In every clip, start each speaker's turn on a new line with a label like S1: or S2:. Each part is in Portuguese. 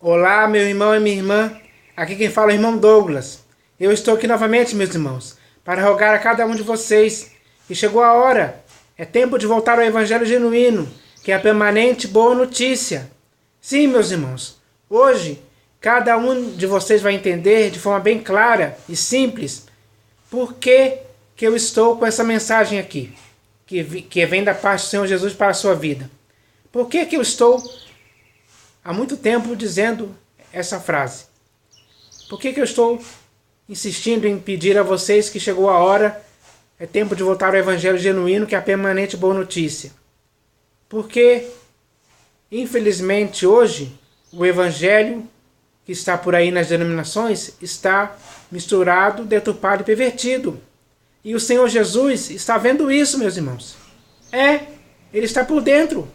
S1: Olá, meu irmão e minha irmã. Aqui quem fala é o irmão Douglas. Eu estou aqui novamente, meus irmãos, para rogar a cada um de vocês que chegou a hora. É tempo de voltar ao Evangelho genuíno, que é a permanente boa notícia. Sim, meus irmãos, hoje cada um de vocês vai entender de forma bem clara e simples por que eu estou com essa mensagem aqui, que vem da parte do Senhor Jesus para a sua vida. Por que eu estou há muito tempo dizendo essa frase? Por que eu estou insistindo em pedir a vocês que chegou a hora, é tempo de voltar ao Evangelho genuíno, que é a permanente boa notícia? Porque, infelizmente, hoje, o Evangelho que está por aí nas denominações está misturado, deturpado e pervertido. E o Senhor Jesus está vendo isso, meus irmãos. Ele está por dentro.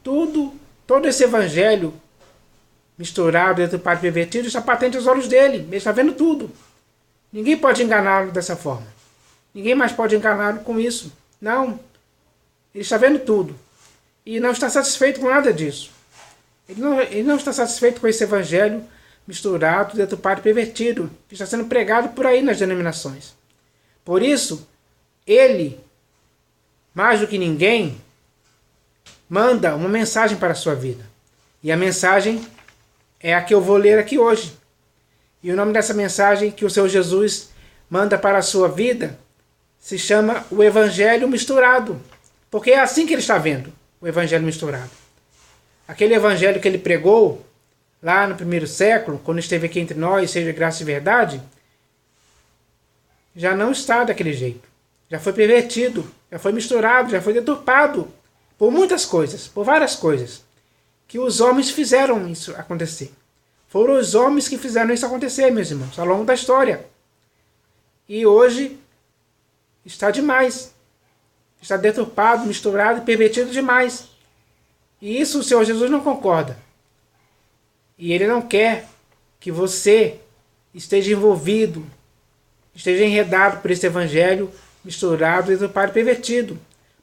S1: Todo esse evangelho misturado, deturpado e pervertido está patente aos olhos dele. Ele está vendo tudo. Ninguém pode enganá-lo dessa forma. Ninguém mais pode enganá-lo com isso. Não. Ele está vendo tudo. E não está satisfeito com nada disso. Ele não está satisfeito com esse evangelho misturado, deturpado e pervertido que está sendo pregado por aí nas denominações. Por isso, ele, mais do que ninguém, manda uma mensagem para a sua vida. E a mensagem é a que eu vou ler aqui hoje. E o nome dessa mensagem que o Senhor Jesus manda para a sua vida se chama o Evangelho Misturado. Porque é assim que ele está vendo o Evangelho Misturado. Aquele Evangelho que ele pregou lá no primeiro século, quando esteve aqui entre nós, seja graça e verdade, já não está daquele jeito. Já foi pervertido, já foi misturado, já foi deturpado por muitas coisas, por várias coisas, que os homens fizeram isso acontecer. Foram os homens que fizeram isso acontecer, meus irmãos, ao longo da história. E hoje está demais. Está deturpado, misturado e pervertido demais. E isso o Senhor Jesus não concorda. E Ele não quer que você esteja envolvido, esteja enredado por esse evangelho misturado, deturpado e pervertido.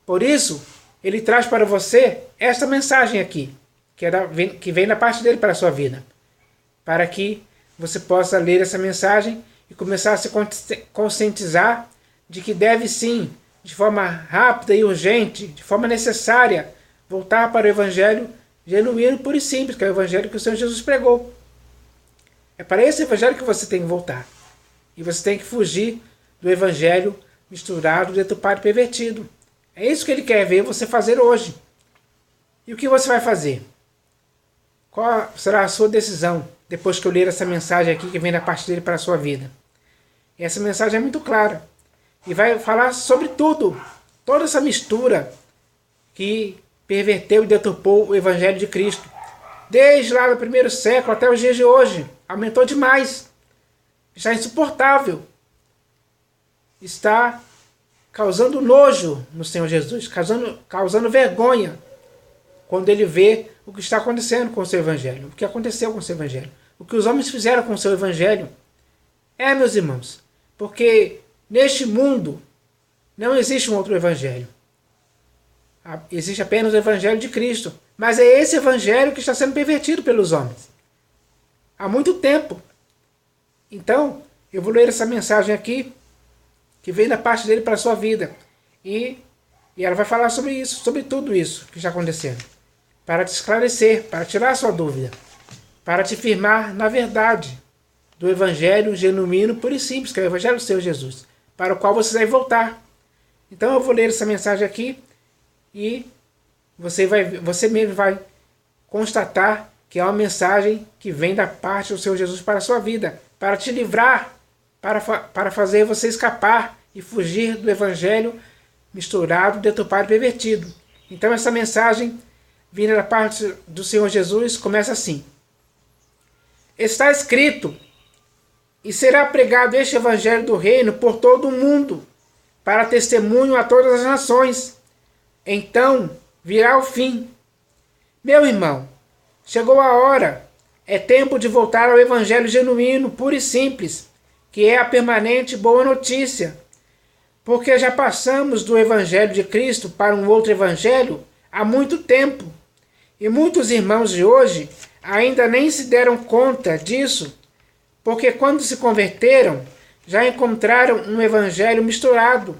S1: Por isso, Ele traz para você esta mensagem aqui, que vem da parte dele para a sua vida, para que você possa ler essa mensagem e começar a se conscientizar de que deve sim, de forma rápida e urgente, de forma necessária, voltar para o Evangelho genuíno, puro e simples, que é o Evangelho que o Senhor Jesus pregou. É para esse Evangelho que você tem que voltar. E você tem que fugir do Evangelho misturado, deturpado e pervertido. É isso que Ele quer ver você fazer hoje. E o que você vai fazer? Qual será a sua decisão depois que eu ler essa mensagem aqui que vem da parte dele para a sua vida? E essa mensagem é muito clara. E vai falar sobre tudo. Toda essa mistura que perverteu e deturpou o Evangelho de Cristo. Desde lá no primeiro século até os dias de hoje. Aumentou demais. Está insuportável. Está causando nojo no Senhor Jesus. Causando vergonha. Quando ele vê o que está acontecendo com o seu Evangelho. O que aconteceu com o seu Evangelho. O que os homens fizeram com o seu Evangelho. Meus irmãos. Porque neste mundo não existe um outro Evangelho. Existe apenas o Evangelho de Cristo. Mas é esse Evangelho que está sendo pervertido pelos homens. Há muito tempo. Então, eu vou ler essa mensagem aqui, que vem da parte dele para a sua vida. E ela vai falar sobre isso, sobre tudo isso que está acontecendo. Para te esclarecer, para tirar a sua dúvida. Para te firmar na verdade do Evangelho genuíno, puro e simples, que é o Evangelho do Senhor Jesus. Para o qual você vai voltar. Então eu vou ler essa mensagem aqui. E você mesmo vai constatar que é uma mensagem que vem da parte do Senhor Jesus para a sua vida, para te livrar, para fazer você escapar e fugir do Evangelho misturado, deturpado e pervertido. Então essa mensagem, vinda da parte do Senhor Jesus, começa assim. Está escrito, e será pregado este Evangelho do Reino por todo o mundo, para testemunho a todas as nações. Então virá o fim. Meu irmão, chegou a hora. É tempo de voltar ao Evangelho genuíno, puro e simples, que é a permanente boa notícia. Porque já passamos do Evangelho de Cristo para um outro Evangelho há muito tempo. E muitos irmãos de hoje ainda nem se deram conta disso, porque quando se converteram, já encontraram um evangelho misturado,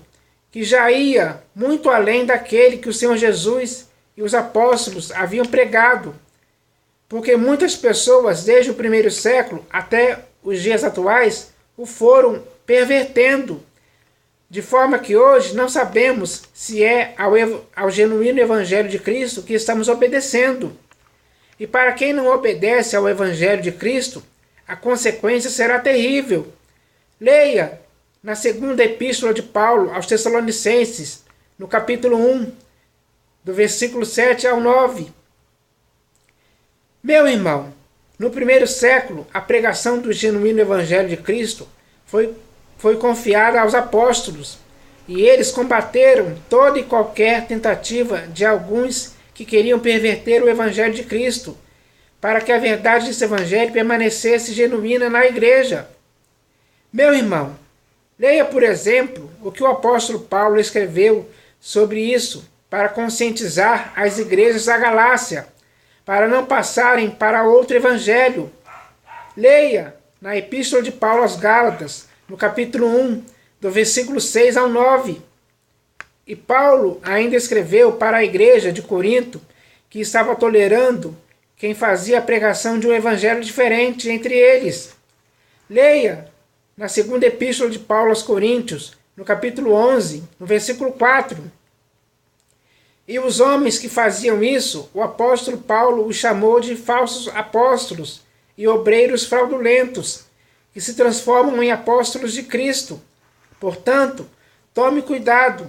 S1: que já ia muito além daquele que o Senhor Jesus e os apóstolos haviam pregado. Porque muitas pessoas, desde o primeiro século até os dias atuais, o foram pervertendo, de forma que hoje não sabemos se é ao genuíno Evangelho de Cristo que estamos obedecendo. E para quem não obedece ao Evangelho de Cristo, a consequência será terrível. Leia na segunda epístola de Paulo aos Tessalonicenses, no capítulo 1, do versículo 7 ao 9. Meu irmão, no primeiro século, a pregação do genuíno Evangelho de Cristo foi confiada aos apóstolos, e eles combateram toda e qualquer tentativa de alguns que queriam perverter o Evangelho de Cristo, para que a verdade desse Evangelho permanecesse genuína na igreja. Meu irmão, leia, por exemplo, o que o apóstolo Paulo escreveu sobre isso, para conscientizar as igrejas da Galácia, para não passarem para outro evangelho. Leia na epístola de Paulo aos Gálatas, no capítulo 1, do versículo 6 ao 9. E Paulo ainda escreveu para a igreja de Corinto, que estava tolerando quem fazia a pregação de um evangelho diferente entre eles. Leia na segunda epístola de Paulo aos Coríntios, no capítulo 11, no versículo 4. E os homens que faziam isso, o apóstolo Paulo os chamou de falsos apóstolos e obreiros fraudulentos, que se transformam em apóstolos de Cristo. Portanto, tome cuidado.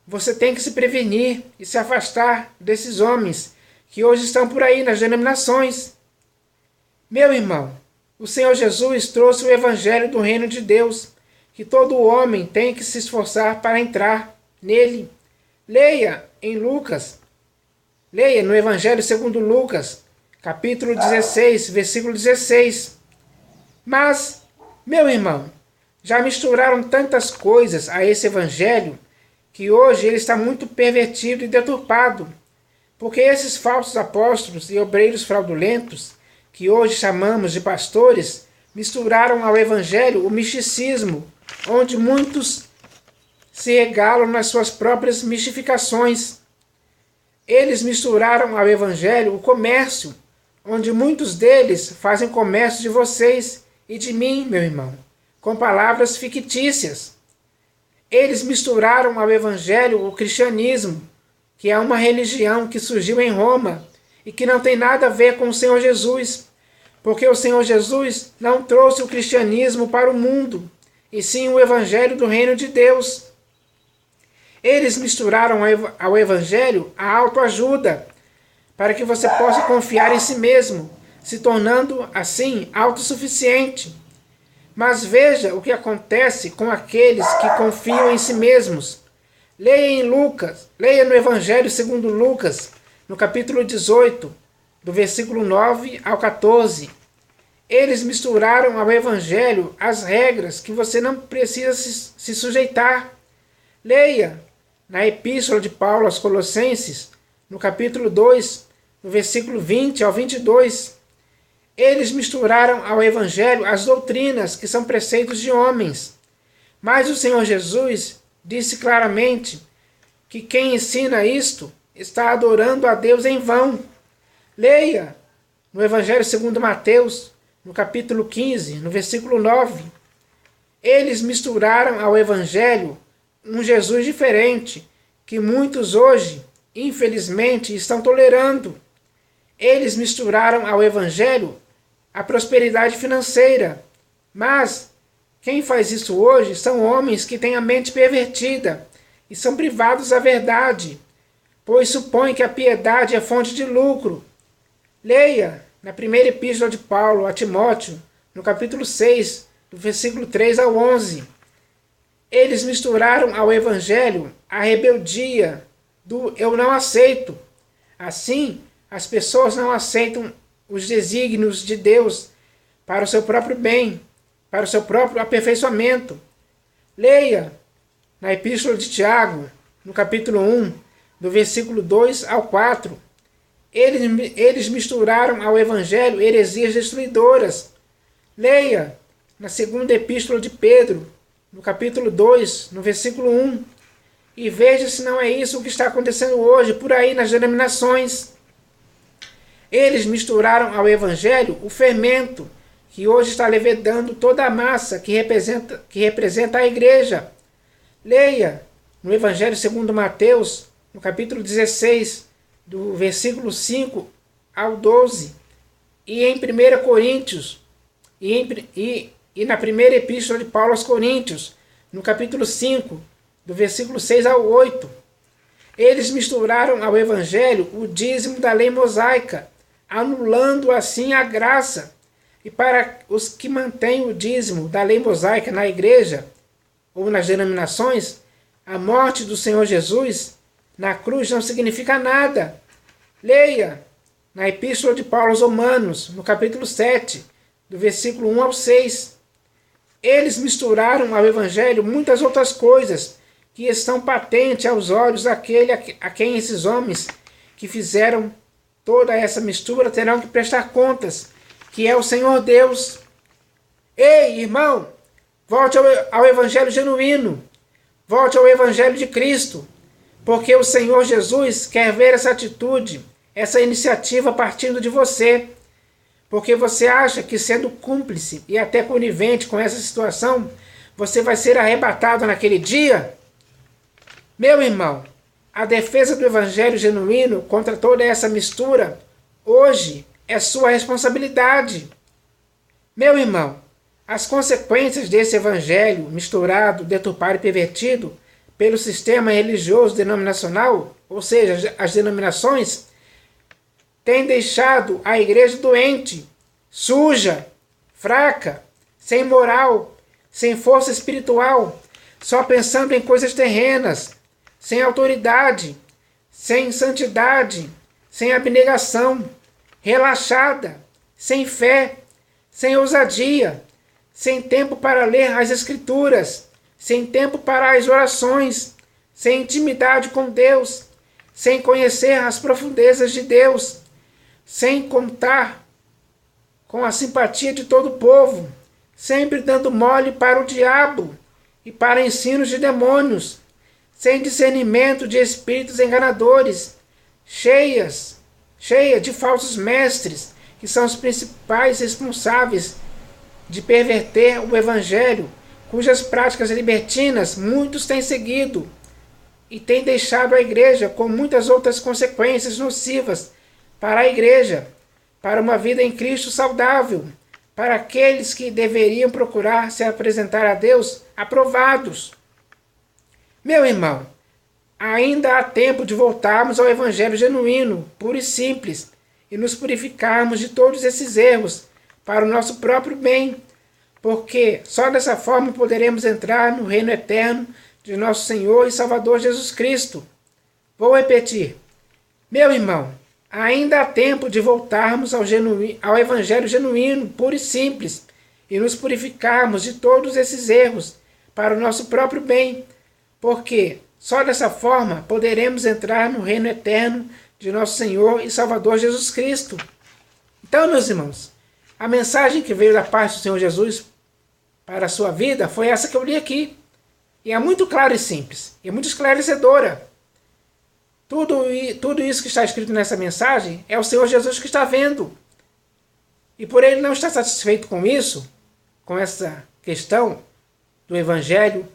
S1: Você tem que se prevenir e se afastar desses homens que hoje estão por aí nas denominações. Meu irmão, o Senhor Jesus trouxe o evangelho do reino de Deus, que todo homem tem que se esforçar para entrar nele. Leia em Lucas, leia no Evangelho segundo Lucas, capítulo 16, versículo 16. Mas, meu irmão, já misturaram tantas coisas a esse Evangelho que hoje ele está muito pervertido e deturpado, porque esses falsos apóstolos e obreiros fraudulentos, que hoje chamamos de pastores, misturaram ao Evangelho o misticismo, onde muitos se regalam nas suas próprias mistificações. Eles misturaram ao Evangelho o comércio, onde muitos deles fazem comércio de vocês e de mim, meu irmão, com palavras fictícias. Eles misturaram ao Evangelho o cristianismo, que é uma religião que surgiu em Roma e que não tem nada a ver com o Senhor Jesus, porque o Senhor Jesus não trouxe o cristianismo para o mundo, e sim o Evangelho do reino de Deus. Eles misturaram ao Evangelho a autoajuda, para que você possa confiar em si mesmo, se tornando assim autossuficiente. Mas veja o que acontece com aqueles que confiam em si mesmos. Leia no Evangelho segundo Lucas, no capítulo 18, do versículo 9 ao 14. Eles misturaram ao Evangelho as regras que você não precisa se sujeitar. Leia na epístola de Paulo aos Colossenses, no capítulo 2, no versículo 20 ao 22. Eles misturaram ao Evangelho as doutrinas que são preceitos de homens. Mas o Senhor Jesus disse claramente que quem ensina isto está adorando a Deus em vão. Leia no Evangelho segundo Mateus, no capítulo 15, no versículo 9. Eles misturaram ao Evangelho um Jesus diferente, que muitos hoje, infelizmente, estão tolerando. Eles misturaram ao Evangelho a prosperidade financeira. Mas quem faz isso hoje são homens que têm a mente pervertida e são privados da verdade, pois supõem que a piedade é fonte de lucro. Leia na primeira epístola de Paulo a Timóteo, no capítulo 6, do versículo 3 ao 11. Eles misturaram ao Evangelho a rebeldia do eu não aceito. Assim, as pessoas não aceitam os desígnios de Deus para o seu próprio bem, para o seu próprio aperfeiçoamento. Leia na Epístola de Tiago, no capítulo 1, do versículo 2 ao 4. Eles misturaram ao Evangelho heresias destruidoras. Leia na segunda epístola de Pedro, no capítulo 2, no versículo 1, e veja se não é isso o que está acontecendo hoje por aí nas denominações. Eles misturaram ao Evangelho o fermento, que hoje está levedando toda a massa que representa a igreja. Leia no Evangelho segundo Mateus, no capítulo 16, do versículo 5 ao 12, e em 1 Coríntios, e na primeira epístola de Paulo aos Coríntios, no capítulo 5, do versículo 6 ao 8. Eles misturaram ao Evangelho o dízimo da lei mosaica, anulando assim a graça. E para os que mantêm o dízimo da lei mosaica na igreja ou nas denominações, a morte do Senhor Jesus na cruz não significa nada. Leia na epístola de Paulo aos Romanos, no capítulo 7, do versículo 1 ao 6. Eles misturaram ao Evangelho muitas outras coisas que estão patentes aos olhos daquele a quem esses homens que fizeram toda essa mistura terão que prestar contas, que é o Senhor Deus. Ei, irmão, volte ao Evangelho genuíno, volte ao Evangelho de Cristo, porque o Senhor Jesus quer ver essa atitude, essa iniciativa partindo de você, porque você acha que sendo cúmplice e até conivente com essa situação, você vai ser arrebatado naquele dia? Meu irmão, a defesa do Evangelho genuíno contra toda essa mistura, hoje, é sua responsabilidade. Meu irmão, as consequências desse Evangelho misturado, deturpado e pervertido pelo sistema religioso denominacional, ou seja, as denominações, têm deixado a igreja doente, suja, fraca, sem moral, sem força espiritual, só pensando em coisas terrenas, sem autoridade, sem santidade, sem abnegação, relaxada, sem fé, sem ousadia, sem tempo para ler as Escrituras, sem tempo para as orações, sem intimidade com Deus, sem conhecer as profundezas de Deus, sem contar com a simpatia de todo o povo, sempre dando mole para o diabo e para ensinos de demônios, sem discernimento de espíritos enganadores, cheia de falsos mestres, que são os principais responsáveis de perverter o Evangelho, cujas práticas libertinas muitos têm seguido e têm deixado a igreja com muitas outras consequências nocivas para a igreja, para uma vida em Cristo saudável, para aqueles que deveriam procurar se apresentar a Deus aprovados. Meu irmão, ainda há tempo de voltarmos ao Evangelho genuíno, puro e simples, e nos purificarmos de todos esses erros para o nosso próprio bem, porque só dessa forma poderemos entrar no reino eterno de nosso Senhor e Salvador Jesus Cristo. Vou repetir. Meu irmão, ainda há tempo de voltarmos ao Evangelho genuíno, puro e simples, e nos purificarmos de todos esses erros para o nosso próprio bem, porque só dessa forma poderemos entrar no reino eterno de nosso Senhor e Salvador Jesus Cristo. Então, meus irmãos, a mensagem que veio da parte do Senhor Jesus para a sua vida foi essa que eu li aqui. E é muito clara e simples, e é muito esclarecedora. Tudo isso que está escrito nessa mensagem é o Senhor Jesus que está vendo. E por ele não estar satisfeito com isso, com essa questão do Evangelho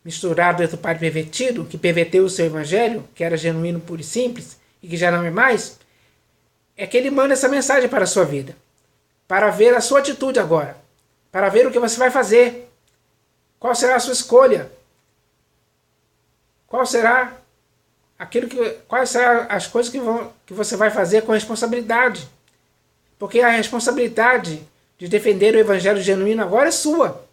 S1: misturado entre o Pai pervertido, que perverteu o seu Evangelho, que era genuíno, puro e simples, e que já não é mais, é que ele manda essa mensagem para a sua vida, para ver a sua atitude agora, para ver o que você vai fazer, qual será a sua escolha, quais serão as coisas que você vai fazer com responsabilidade, porque a responsabilidade de defender o Evangelho genuíno agora é sua.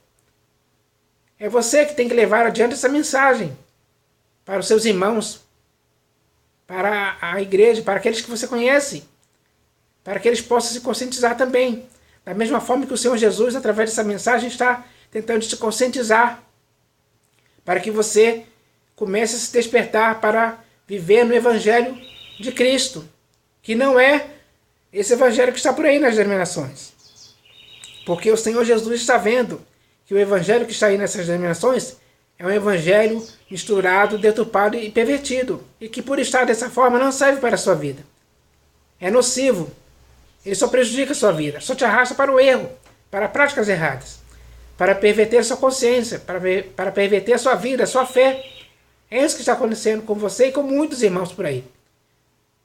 S1: É você que tem que levar adiante essa mensagem para os seus irmãos, para a igreja, para aqueles que você conhece, para que eles possam se conscientizar também. Da mesma forma que o Senhor Jesus, através dessa mensagem, está tentando te conscientizar, para que você comece a se despertar para viver no Evangelho de Cristo. que não é esse evangelho que está por aí nas denominações. Porque o Senhor Jesus está vendo que o evangelho que está aí nessas denominações é um evangelho misturado, deturpado e pervertido, e que por estar dessa forma não serve para a sua vida. É nocivo. Ele só prejudica a sua vida, só te arrasta para o erro, para práticas erradas, para perverter a sua consciência, para perverter a sua vida, a sua fé. É isso que está acontecendo com você e com muitos irmãos por aí,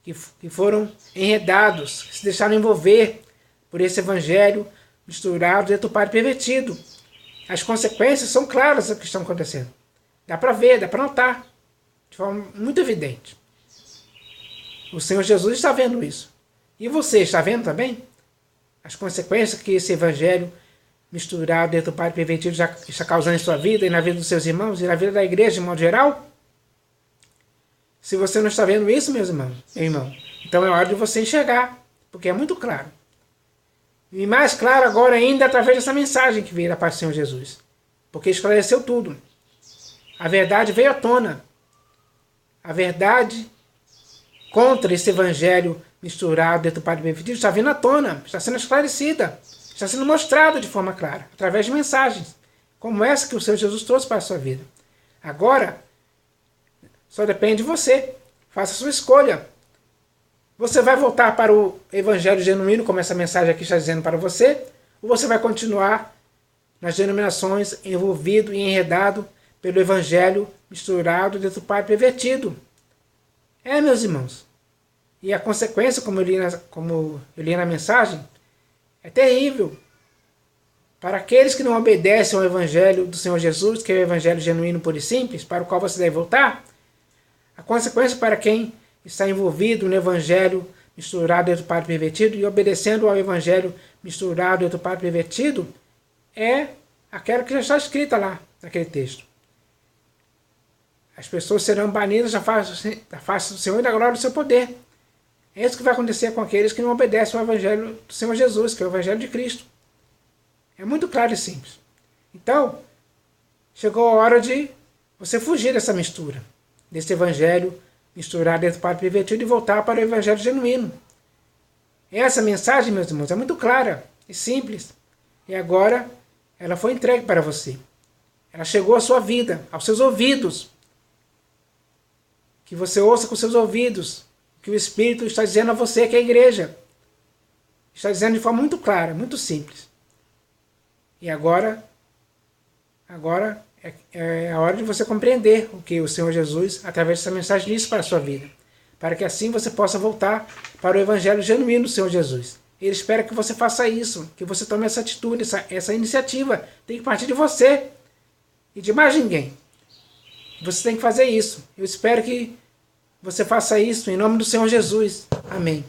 S1: que foram enredados, que se deixaram envolver por esse evangelho misturado, deturpado e pervertido. As consequências são claras do que estão acontecendo. Dá para ver, dá para notar, de forma muito evidente. O Senhor Jesus está vendo isso. E você está vendo também as consequências que esse evangelho misturado, deturpado e pervertido já está causando em sua vida e na vida dos seus irmãos e na vida da igreja de modo geral? Se você não está vendo isso, meu irmão, então é hora de você enxergar, porque é muito claro. E mais claro agora ainda através dessa mensagem que veio da parte do Senhor Jesus, porque esclareceu tudo. A verdade veio à tona. A verdade contra esse evangelho misturado, deturpado e pervertido está vindo à tona, está sendo esclarecida, está sendo mostrada de forma clara, através de mensagens como essa que o Senhor Jesus trouxe para a sua vida. Agora, só depende de você. Faça a sua escolha. Você vai voltar para o evangelho genuíno, como essa mensagem aqui está dizendo para você, ou você vai continuar nas denominações envolvido e enredado pelo evangelho misturado, deturpado e pervertido? Meus irmãos. E a consequência, como eu li na mensagem, é terrível. Para aqueles que não obedecem ao evangelho do Senhor Jesus, que é o evangelho genuíno, puro e simples, para o qual você deve voltar, a consequência para quem está envolvido no evangelho misturado, deturpado e pervertido e obedecendo ao evangelho misturado, deturpado e pervertido é aquela que já está escrita lá naquele texto. As pessoas serão banidas da face do Senhor e da glória do seu poder. É isso que vai acontecer com aqueles que não obedecem ao evangelho do Senhor Jesus, que é o evangelho de Cristo. É muito claro e simples. Então, chegou a hora de você fugir dessa mistura, desse evangelho misturado, deturpado e pervertido e voltar para o evangelho genuíno. Essa mensagem, meus irmãos, é muito clara e simples. E agora ela foi entregue para você. Ela chegou à sua vida, aos seus ouvidos. Que você ouça com seus ouvidos o que o Espírito está dizendo a você, que é a igreja. Está dizendo de forma muito clara, muito simples. E agora é a hora de você compreender o que o Senhor Jesus, através dessa mensagem, disse para a sua vida. Para que assim você possa voltar para o evangelho genuíno do Senhor Jesus. Ele espera que você faça isso, que você tome essa atitude, essa iniciativa. Tem que partir de você e de mais ninguém. Você tem que fazer isso. Eu espero que você faça isso em nome do Senhor Jesus. Amém.